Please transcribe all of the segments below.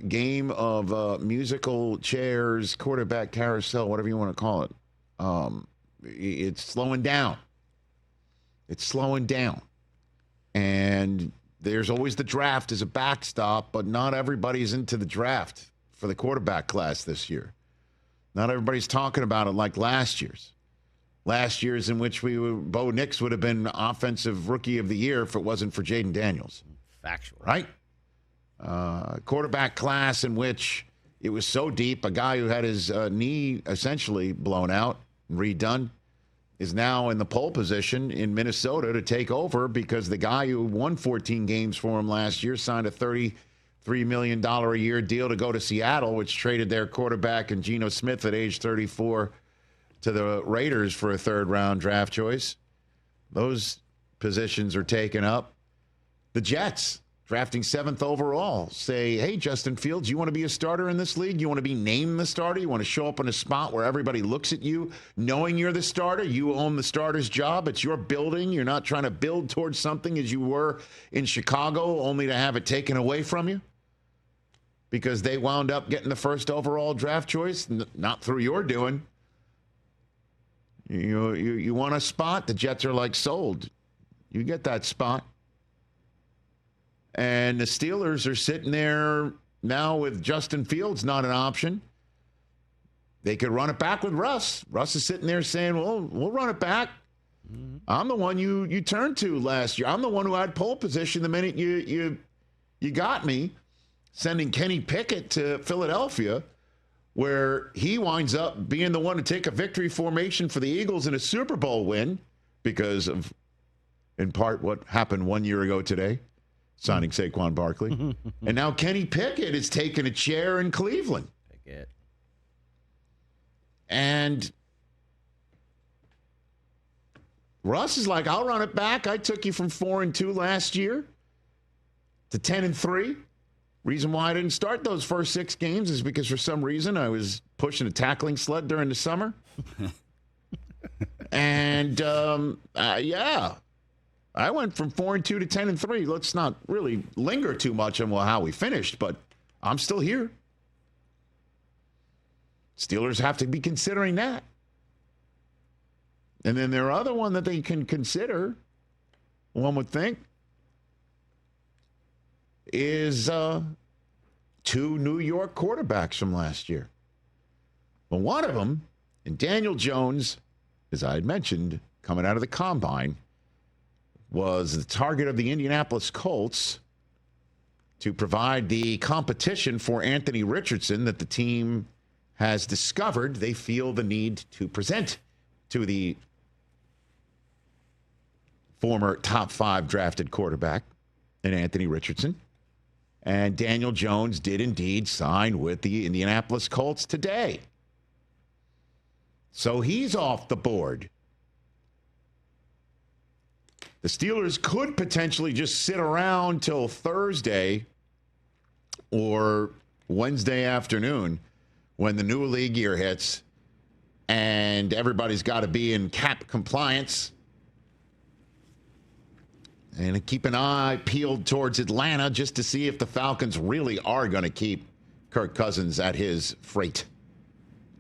game of musical chairs, quarterback carousel, whatever you want to call it. It's slowing down. It's slowing down. And there's always the draft as a backstop, but not everybody's into the draft for the quarterback class this year. Not everybody's talking about it like last year's. Last year's in which Bo Nix would have been Offensive Rookie of the Year if it wasn't for Jaden Daniels. Factual. Right? Quarterback class in which it was so deep, a guy who had his knee essentially blown out and redone is now in the pole position in Minnesota to take over because the guy who won 14 games for him last year signed a $33 million a year deal to go to Seattle, which traded their quarterback and Geno Smith at age 34 to the Raiders for a third-round draft choice. Those positions are taken up. The Jets, drafting 7th overall, say, hey, Justin Fields, you want to be a starter in this league? You want to be named the starter? You want to show up in a spot where everybody looks at you knowing you're the starter? You own the starter's job. It's your building. You're not trying to build towards something as you were in Chicago, only to have it taken away from you because they wound up getting the 1st overall draft choice, not through your doing. You want a spot? The Jets are like, sold. You get that spot. And the Steelers are sitting there now with Justin Fields not an option. They could run it back with Russ. Russ is sitting there saying, well, we'll run it back. Mm-hmm. I'm the one you turned to last year. I'm the one who had pole position the minute you got me, sending Kenny Pickett to Philadelphia, where he winds up being the one to take a victory formation for the Eagles in a Super Bowl win because of, in part, what happened 1 year ago today, signing Saquon Barkley. And now Kenny Pickett is taking a chair in Cleveland. Pickett. And Russ is like, I'll run it back. I took you from 4-2 last year to 10-3. Reason why I didn't start those first 6 games is because for some reason I was pushing a tackling sled during the summer. And, yeah, I went from 4-2 to 10-3. Let's not really linger too much on how we finished, but I'm still here. Steelers have to be considering that. And then their other one that they can consider, one would think, is 2 New York quarterbacks from last year. But one of them, and Daniel Jones, as I had mentioned, coming out of the combine, was the target of the Indianapolis Colts to provide the competition for Anthony Richardson that the team has discovered they feel the need to present to the former top 5 drafted quarterback in Anthony Richardson. And Daniel Jones did indeed sign with the Indianapolis Colts today. So he's off the board. The Steelers could potentially just sit around till Thursday or Wednesday afternoon when the new league year hits and everybody's got to be in cap compliance. And keep an eye peeled towards Atlanta just to see if the Falcons really are going to keep Kirk Cousins at his freight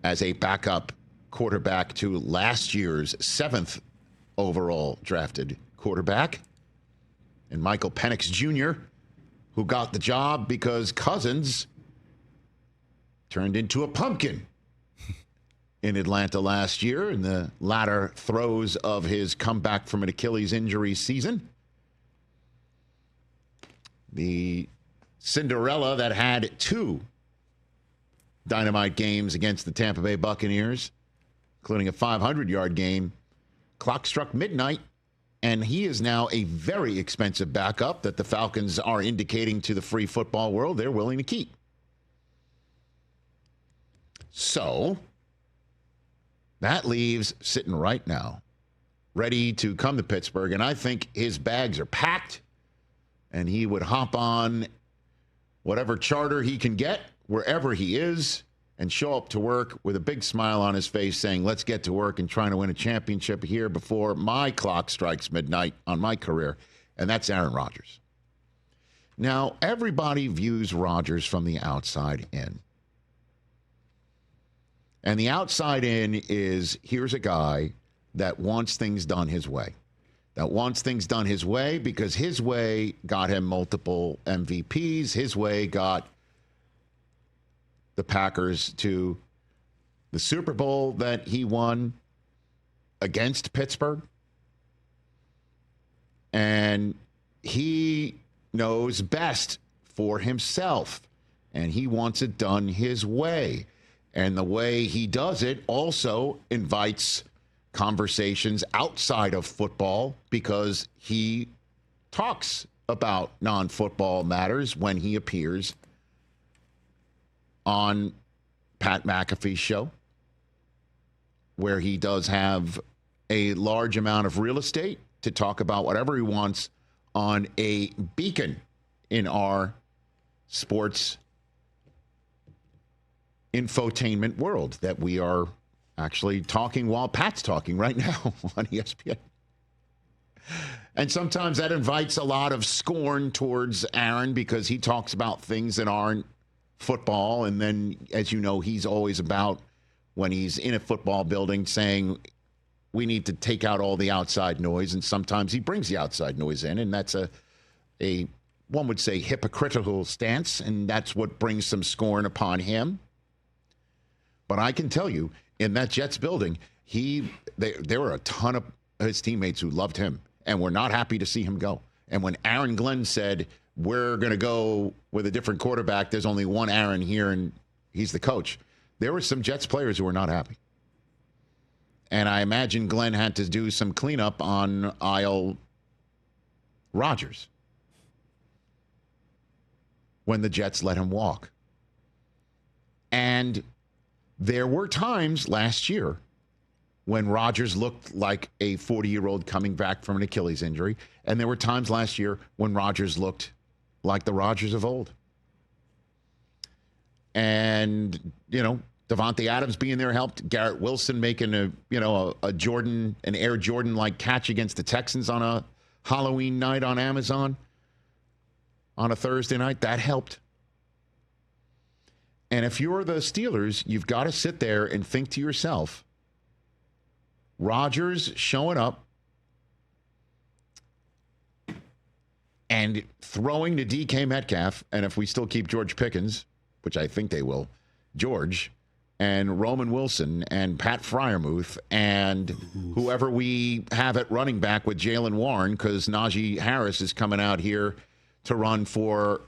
as a backup quarterback to last year's 7th overall drafted quarterback. And Michael Penix Jr., who got the job because Cousins turned into a pumpkin in Atlanta last year in the latter throes of his comeback from an Achilles injury season. The Cinderella that had 2 dynamite games against the Tampa Bay Buccaneers, including a 500-yard game. Clock struck midnight, and he is now a very expensive backup that the Falcons are indicating to the free football world they're willing to keep. So that leaves sitting right now, ready to come to Pittsburgh, and I think his bags are packed. And he would hop on whatever charter he can get, wherever he is, and show up to work with a big smile on his face saying, let's get to work and trying to win a championship here before my clock strikes midnight on my career. And that's Aaron Rodgers. Now, everybody views Rodgers from the outside in. And the outside in is, here's a guy that wants things done his way. That wants things done his way because his way got him multiple MVPs. His way got the Packers to the Super Bowl that he won against Pittsburgh. And he knows best for himself. And he wants it done his way. And the way he does it also invites conversations outside of football because he talks about non-football matters when he appears on Pat McAfee's show, where he does have a large amount of real estate to talk about whatever he wants on a beacon in our sports infotainment world that we are actually talking while Pat's talking right now on ESPN. And sometimes that invites a lot of scorn towards Aaron because he talks about things that aren't football. And then, as you know, he's always about, when he's in a football building, saying we need to take out all the outside noise. And sometimes he brings the outside noise in. And that's a one would say, hypocritical stance. And that's what brings some scorn upon him. But I can tell you, in that Jets building, there were a ton of his teammates who loved him and were not happy to see him go. And when Aaron Glenn said, we're going to go with a different quarterback, there's only one Aaron here, and he's the coach, there were some Jets players who were not happy. And I imagine Glenn had to do some cleanup on aisle Rodgers when the Jets let him walk. And there were times last year when Rodgers looked like a 40-year-old coming back from an Achilles injury. And there were times last year when Rodgers looked like the Rodgers of old. And, you know, Devontae Adams being there helped. Garrett Wilson making an Air Jordan-like catch against the Texans on a Halloween night on Amazon on a Thursday night. That helped. And if you're the Steelers, you've got to sit there and think to yourself, Rodgers showing up and throwing to DK Metcalf, and if we still keep George Pickens, which I think they will, George, and Roman Wilson, and Pat Freiermuth, and whoever we have at running back with Jaylen Warren, because Najee Harris is coming out here to run for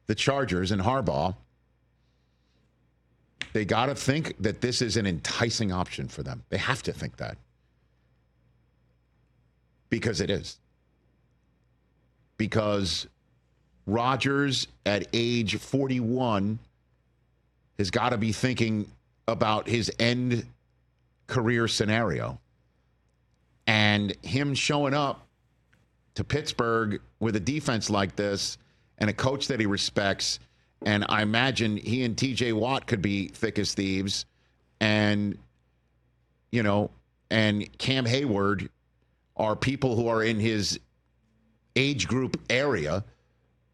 the Chargers and Harbaugh. They got to think that this is an enticing option for them. They have to think that. Because it is. Because Rodgers at age 41 has got to be thinking about his end career scenario. And him showing up to Pittsburgh with a defense like this and a coach that he respects. And I imagine he and TJ Watt could be thick as thieves. And, you know, and Cam Hayward are people who are in his age group area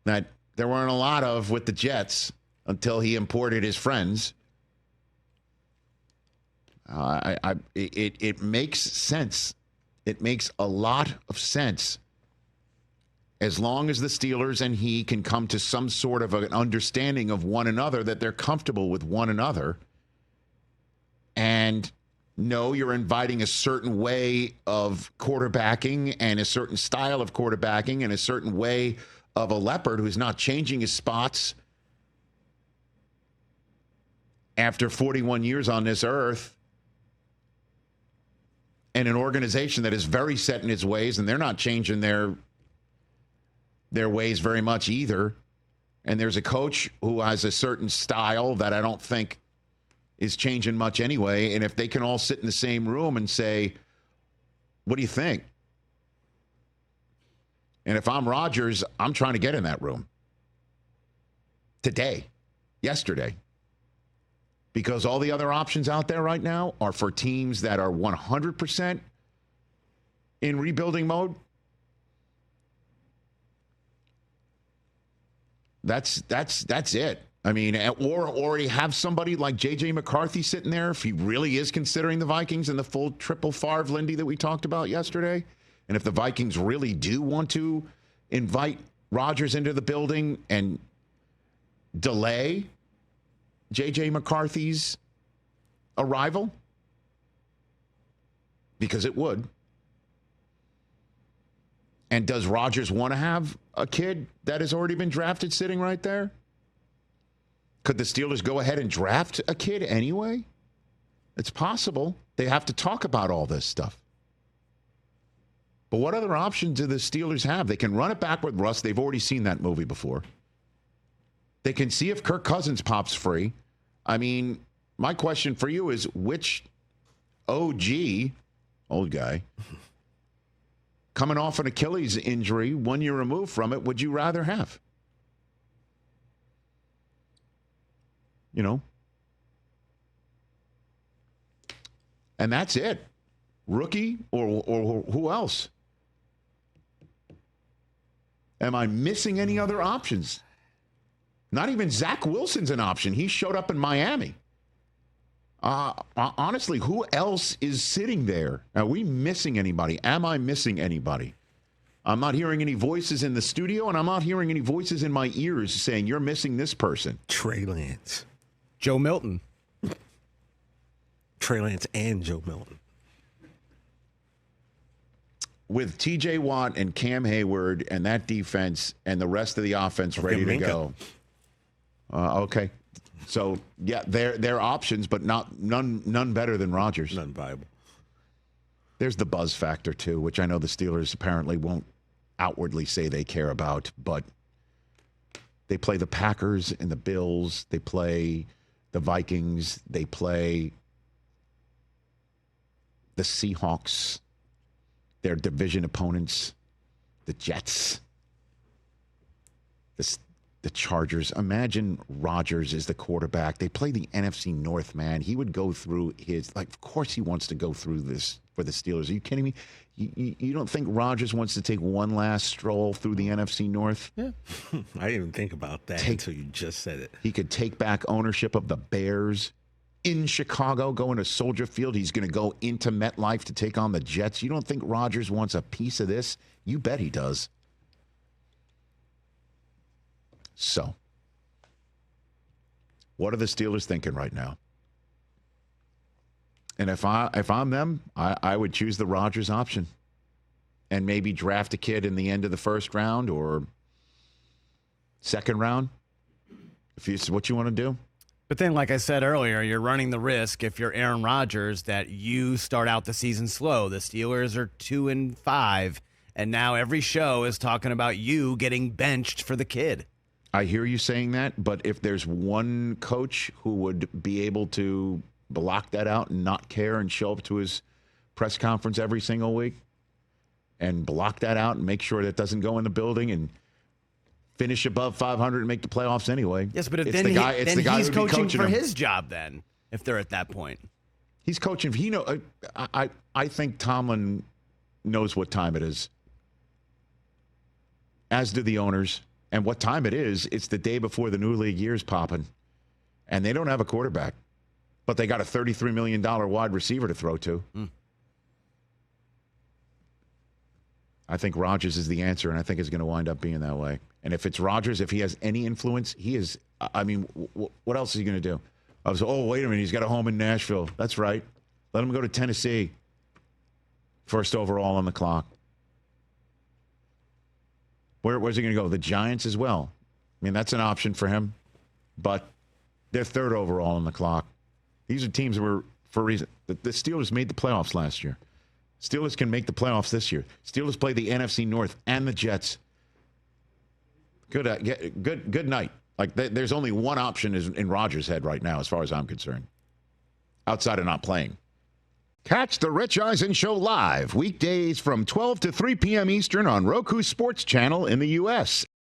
that there weren't a lot of with the Jets until he imported his friends. It makes sense. It makes a lot of sense. As long as the Steelers and he can come to some sort of an understanding of one another, that they're comfortable with one another, and know you're inviting a certain way of quarterbacking and a certain style of quarterbacking and a certain way of a leopard who's not changing his spots after 41 years on this earth, and an organization that is very set in its ways, and they're not changing their ways very much either. And there's a coach who has a certain style that I don't think is changing much anyway. And if they can all sit in the same room and say, what do you think? And if I'm Rodgers, I'm trying to get in that room today, yesterday, because all the other options out there right now are for teams that are 100% in rebuilding mode. That's it. I mean, or you have somebody like J.J. McCarthy sitting there if he really is considering the Vikings and the full triple Favre Lindy that we talked about yesterday. And if the Vikings really do want to invite Rodgers into the building and delay J.J. McCarthy's arrival, because it would. And does Rodgers want to have a kid that has already been drafted sitting right there? Could the Steelers go ahead and draft a kid anyway? It's possible. They have to talk about all this stuff. But what other options do the Steelers have? They can run it back with Russ. They've already seen that movie before. They can see if Kirk Cousins pops free. I mean, my question for you is, which OG, old guy, coming off an Achilles injury 1 year removed from it, would you rather have? You know? And that's it. Rookie or who else? Am I missing any other options? Not even Zach Wilson's an option. He showed up in Miami. Honestly, who else is sitting there? Are we missing anybody? Am I missing anybody? I'm not hearing any voices in the studio, and I'm not hearing any voices in my ears saying, you're missing this person. Trey Lance. Joe Milton. Trey Lance and Joe Milton. With T.J. Watt and Cam Hayward and that defense and the rest of the offense ready to go. Okay. So, yeah, they're options, but none better than Rodgers. None viable. There's the buzz factor, too, which I know the Steelers apparently won't outwardly say they care about, but they play the Packers and the Bills. They play the Vikings. They play the Seahawks, their division opponents, the Jets, the Chargers. Imagine Rodgers is the quarterback. They play the NFC North, man. He would go through of course he wants to go through this for the Steelers. Are you kidding me? You don't think Rodgers wants to take one last stroll through the NFC North? Yeah. I didn't even think about that until you just said it. He could take back ownership of the Bears in Chicago, go into Soldier Field. He's going to go into MetLife to take on the Jets. You don't think Rodgers wants a piece of this? You bet he does. So, what are the Steelers thinking right now? And if I'm them, I would choose the Rodgers option and maybe draft a kid in the end of the first round or second round, if it's what you want to do. But then, like I said earlier, you're running the risk, if you're Aaron Rodgers, that you start out the season slow. The Steelers are 2-5, and now every show is talking about you getting benched for the kid. I hear you saying that, but if there's one coach who would be able to block that out and not care and show up to his press conference every single week and block that out and make sure that doesn't go in the building and finish above 500 and make the playoffs anyway. Yes, but it's then the guy, it's the guy he's who'd be coaching for him. his job then, if they're at that point. He's coaching. I think Tomlin knows what time it is, as do the owners. And what time it is, it's the day before the new league year's popping. And they don't have a quarterback. But they got a $33 million wide receiver to throw to. I think Rodgers is the answer, and I think it's going to wind up being that way. And if it's Rodgers, if he has any influence, he is. I mean, what else is he going to do? I was, wait a minute, he's got a home in Nashville. That's right. Let him go to Tennessee. First overall on the clock. Where's he going to go? The Giants as well. I mean, that's an option for him. But they're third overall on the clock. These are teams that were, for a reason. The Steelers made the playoffs last year. Steelers can make the playoffs this year. Steelers play the NFC North and the Jets. Good night. Like, there's only one option in Rodgers' head right now, as far as I'm concerned, outside of not playing. Catch the Rich Eisen Show live weekdays from 12 to 3 p.m. Eastern on Roku Sports Channel in the U.S.